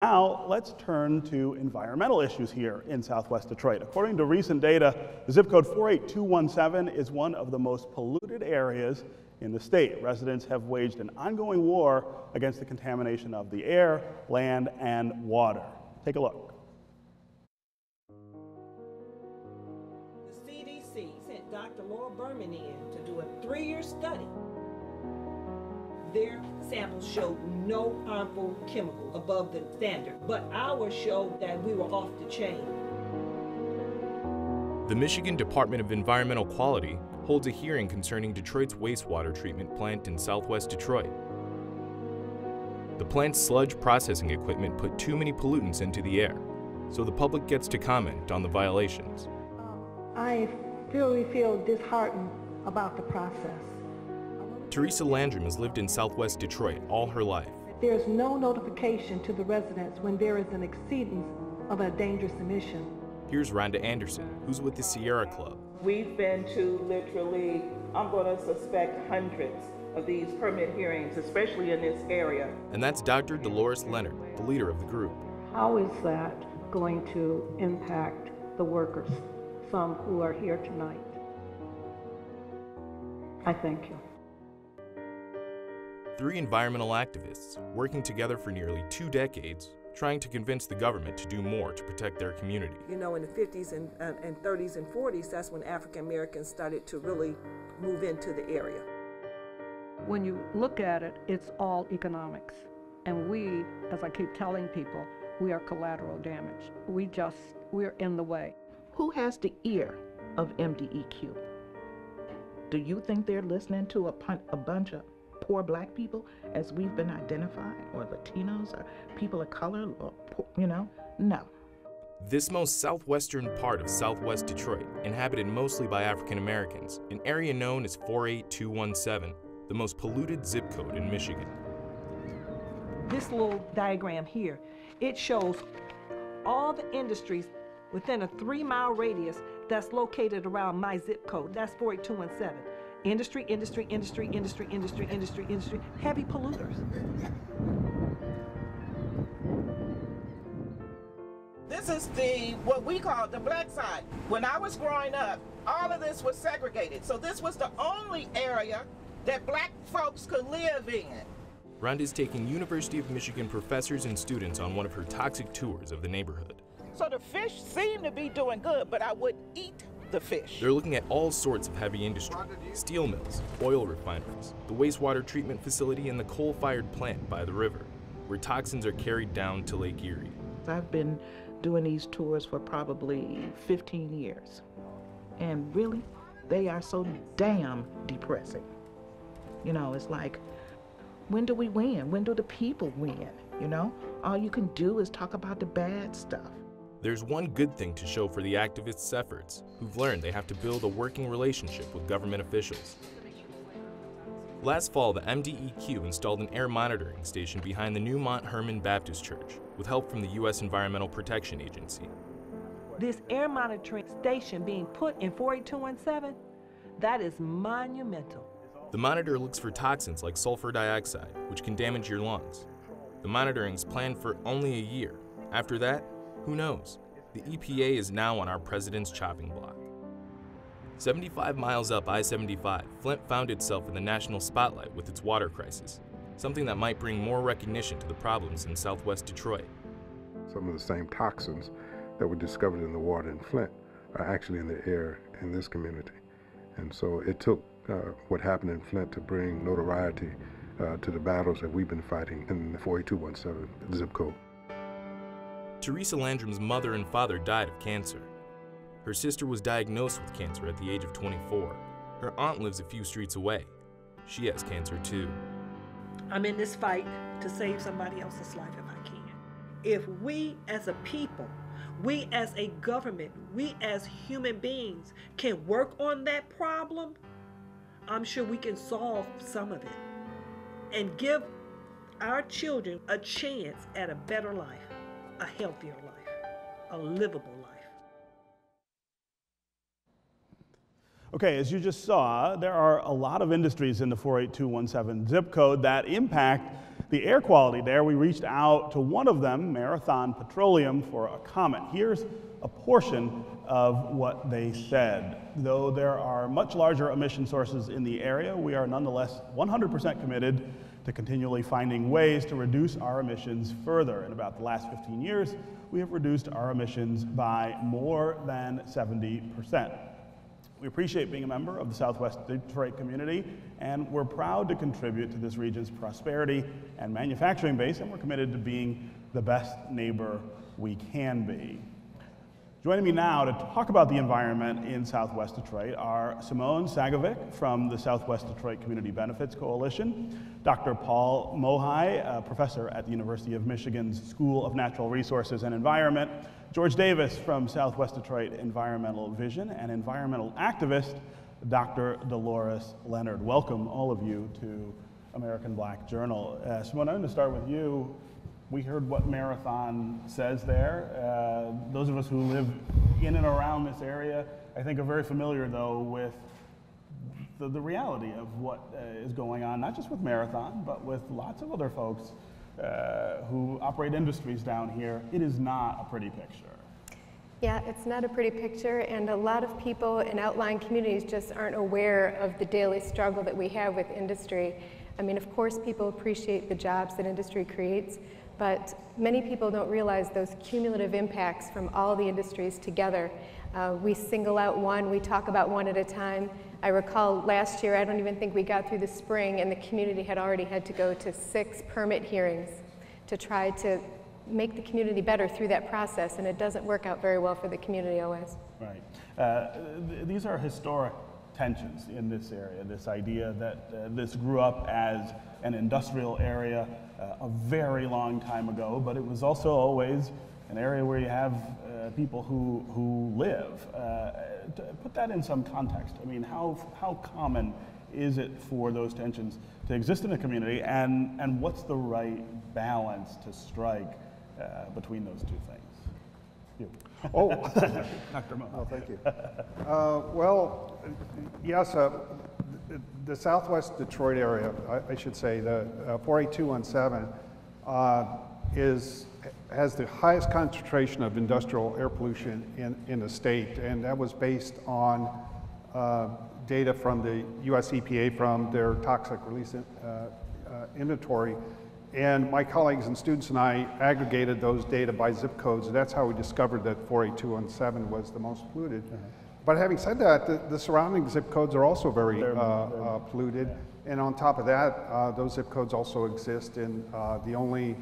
Now, let's turn to environmental issues here in Southwest Detroit. According to recent data, the zip code 48217 is one of the most polluted areas in the state. Residents have waged an ongoing war against the contamination of the air, land, and water. Take a look. The CDC sent Dr. Laura Berman in to do a 3-year study. Their samples showed no harmful chemical above the standard, but ours showed that we were off the chain. The Michigan Department of Environmental Quality holds a hearing concerning Detroit's wastewater treatment plant in southwest Detroit. The plant's sludge processing equipment put too many pollutants into the air, so the public gets to comment on the violations. I really feel disheartened about the process. Teresa Landrum has lived in southwest Detroit all her life. There's no notification to the residents when there is an exceedance of a dangerous emission. Here's Rhonda Anderson, who's with the Sierra Club. We've been to literally, I'm going to suspect hundreds of these permit hearings, especially in this area. And that's Dr. Dolores Leonard, the leader of the group. How is that going to impact the workers, some who are here tonight? I thank you. 3 environmental activists working together for nearly 2 decades, trying to convince the government to do more to protect their community. You know, in the 50s and 30s and 40s, that's when African Americans started to really move into the area. When you look at it, it's all economics. And we, as I keep telling people, we are collateral damage. We're in the way. Who has the ear of MDEQ? Do you think they're listening to a bunch of poor black people as we've been identified, or Latinos, or people of color, or, you know? No. This most southwestern part of southwest Detroit, inhabited mostly by African Americans, an area known as 48217, the most polluted zip code in Michigan. This little diagram here, it shows all the industries within a 3-mile radius that's located around my zip code. That's 48217. Industry, industry, industry, industry, industry, industry, industry, heavy polluters. This is what we call the black side. When I was growing up, all of this was segregated. So this was the only area that black folks could live in. Rhonda's taking University of Michigan professors and students on one of her toxic tours of the neighborhood. So the fish seem to be doing good, but I wouldn't eat the fish. They're looking at all sorts of heavy industry, steel mills, oil refineries, the wastewater treatment facility, and the coal-fired plant by the river, where toxins are carried down to Lake Erie. I've been doing these tours for probably 15 years. And really, they are so damn depressing. You know, it's like, when do we win? When do the people win? You know, all you can do is talk about the bad stuff. There's one good thing to show for the activists' efforts, who've learned they have to build a working relationship with government officials. Last fall, the MDEQ installed an air monitoring station behind the new Mount Hermon Baptist Church, with help from the U.S. Environmental Protection Agency. This air monitoring station being put in 48217, that is monumental. The monitor looks for toxins like sulfur dioxide, which can damage your lungs. The monitoring is planned for only a year. After that, who knows? The EPA is now on our president's chopping block. 75 miles up I-75, Flint found itself in the national spotlight with its water crisis, something that might bring more recognition to the problems in southwest Detroit. Some of the same toxins that were discovered in the water in Flint are actually in the air in this community. And so it took what happened in Flint to bring notoriety to the battles that we've been fighting in the 48217 zip code. Teresa Landrum's mother and father died of cancer. Her sister was diagnosed with cancer at the age of 24. Her aunt lives a few streets away. She has cancer too. I'm in this fight to save somebody else's life if I can. If we as a people, we as a government, we as human beings can work on that problem, I'm sure we can solve some of it and give our children a chance at a better life, a healthier life, a livable life. Okay, as you just saw, there are a lot of industries in the 48217 zip code that impact the air quality there, we reached out to one of them, Marathon Petroleum, for a comment. Here's a portion of what they said. Though there are much larger emission sources in the area, we are nonetheless 100% committed to continually finding ways to reduce our emissions further. In about the last 15 years, we have reduced our emissions by more than 70%. We appreciate being a member of the Southwest Detroit community, and we're proud to contribute to this region's prosperity and manufacturing base, and we're committed to being the best neighbor we can be. Joining me now to talk about the environment in Southwest Detroit are Simone Sagovic from the Southwest Detroit Community Benefits Coalition, Dr. Paul Mohai, a professor at the University of Michigan's School of Natural Resources and Environment, George Davis from Southwest Detroit Environmental Vision, and environmental activist Dr. Dolores Leonard. Welcome, all of you, to American Black Journal. Simone, I'm going to start with you. We heard what Marathon says there. Those of us who live in and around this area, I think, are very familiar, though, with the reality of what is going on, not just with Marathon, but with lots of other folks who operate industries down here. It is not a pretty picture. Yeah, it's not a pretty picture, and a lot of people in outlying communities just aren't aware of the daily struggle that we have with industry. I mean, of course, people appreciate the jobs that industry creates, but many people don't realize those cumulative impacts from all the industries together. We single out one, we talk about one at a time. I recall last year, I don't even think we got through the spring, and the community had already had to go to 6 permit hearings to try to make the community better through that process, and it doesn't work out very well for the community always. Right. These are historic tensions in this area, this idea that this grew up as an industrial area a very long time ago, but it was also always an area where you have people who live. To put that in some context, I mean, how common is it for those tensions to exist in a community, and what's the right balance to strike between those two things? You. Oh, Dr. Mo. Oh, thank you. Well, yes, the Southwest Detroit area, I should say, the 48217 has the highest concentration of industrial air pollution in the state, and that was based on data from the US EPA from their toxic release inventory. And my colleagues and students and I aggregated those data by zip codes, and that's how we discovered that 48217 was the most polluted. But having said that, the surrounding zip codes are also very polluted. And on top of that, those zip codes also exist in the only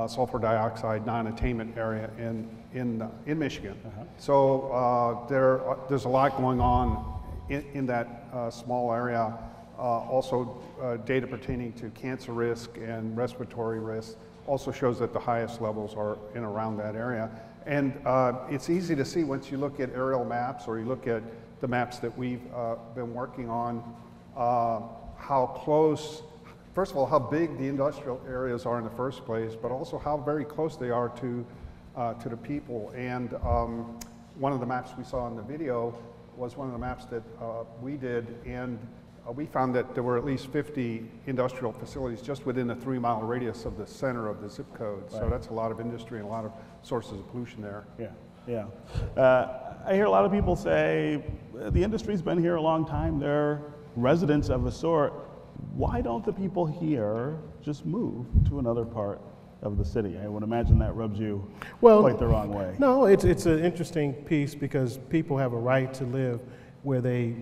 sulfur dioxide non-attainment area in Michigan. So there's a lot going on in that small area. Also, data pertaining to cancer risk and respiratory risk also shows that the highest levels are in around that area. And it's easy to see once you look at aerial maps or you look at the maps that we've been working on, how close, first of all, how big the industrial areas are in the first place, but also how very close they are to the people. And one of the maps we saw in the video was one of the maps that we did, and we found that there were at least 50 industrial facilities just within a 3-mile radius of the center of the zip code. Right. So that's a lot of industry and a lot of sources of pollution there. Yeah. I hear a lot of people say the industry's been here a long time. They're residents of a sort. Why don't the people here just move to another part of the city? I would imagine that rubs you quite the wrong way. No, it's an interesting piece because people have a right to live where they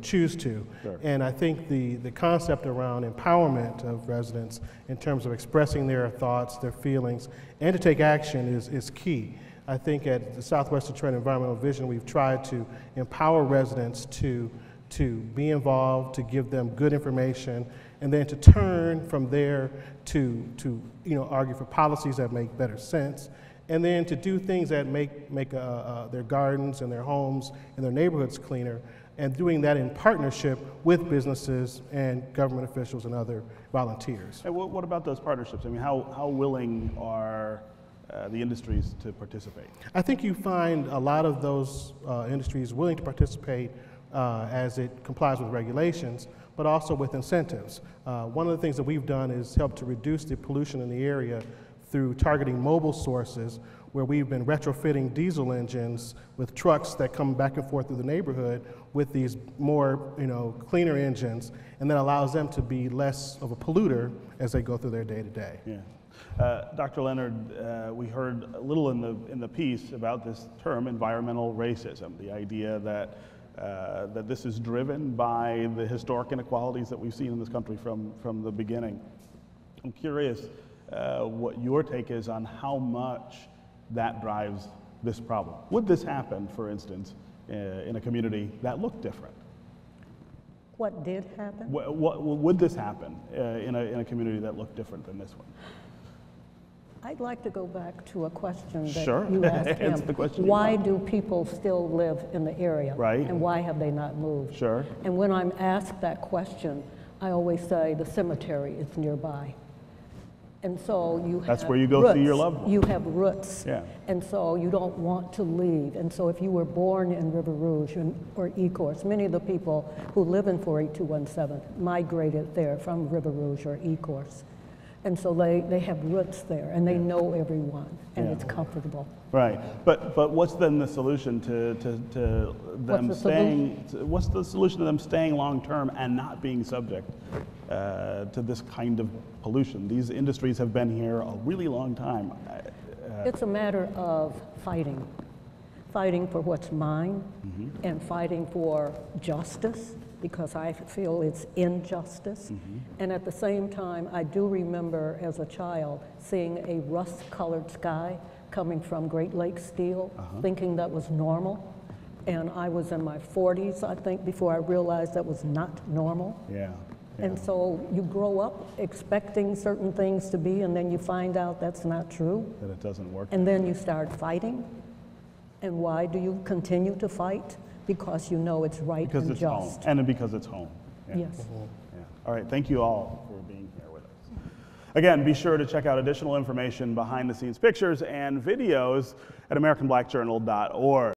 choose to. Sure. And I think the concept around empowerment of residents in terms of expressing their thoughts, their feelings, and to take action is key. I think at the Southwest Detroit Environmental Vision, we've tried to empower residents to be involved, to give them good information, and then to turn from there to argue for policies that make better sense, and then to do things that make their gardens and their homes and their neighborhoods cleaner, and doing that in partnership with businesses and government officials and other volunteers. Hey, what about those partnerships? I mean, how willing are the industries to participate? I think you find a lot of those industries willing to participate as it complies with regulations, but also with incentives. One of the things that we've done is help to reduce the pollution in the area through targeting mobile sources, where we've been retrofitting diesel engines with trucks that come back and forth through the neighborhood with these more, cleaner engines, and that allows them to be less of a polluter as they go through their day-to-day. Yeah. Dr. Leonard, we heard a little in the piece about this term, environmental racism, the idea that that this is driven by the historic inequalities that we've seen in this country from the beginning. I'm curious what your take is on how much that drives this problem. Would this happen, for instance, in a community that looked different? What did happen? Would this happen in a community that looked different than this one? I'd like to go back to a question that Sure. you asked him. Answer the question. Why do people still live in the area? Right. And why have they not moved? Sure. And when I'm asked that question, I always say the cemetery is nearby. And so you have That's where you go roots. see your loved one. You have roots. Yeah. And so you don't want to leave. And so if you were born in River Rouge or Ecorse, many of the people who live in 48217 migrated there from River Rouge or Ecorse. And so they have roots there, and they know everyone, and it's comfortable. Right, but what's then the solution to them staying? What's the solution to them staying long term and not being subject to this kind of pollution? These industries have been here a really long time. It's a matter of fighting for what's mine, and fighting for justice, because I feel it's injustice. And at the same time, I do remember as a child seeing a rust-colored sky coming from Great Lakes Steel, thinking that was normal. And I was in my 40s, I think, before I realized that was not normal. Yeah. And so you grow up expecting certain things to be, and then you find out that's not true. That it doesn't work. And then you start fighting. And why do you continue to fight? Because you know it's right because and it's just. home, and because it's home. Yeah. Yes. Yeah. All right, thank you all for being here with us. Again, be sure to check out additional information, behind-the-scenes pictures, and videos at AmericanBlackJournal.org.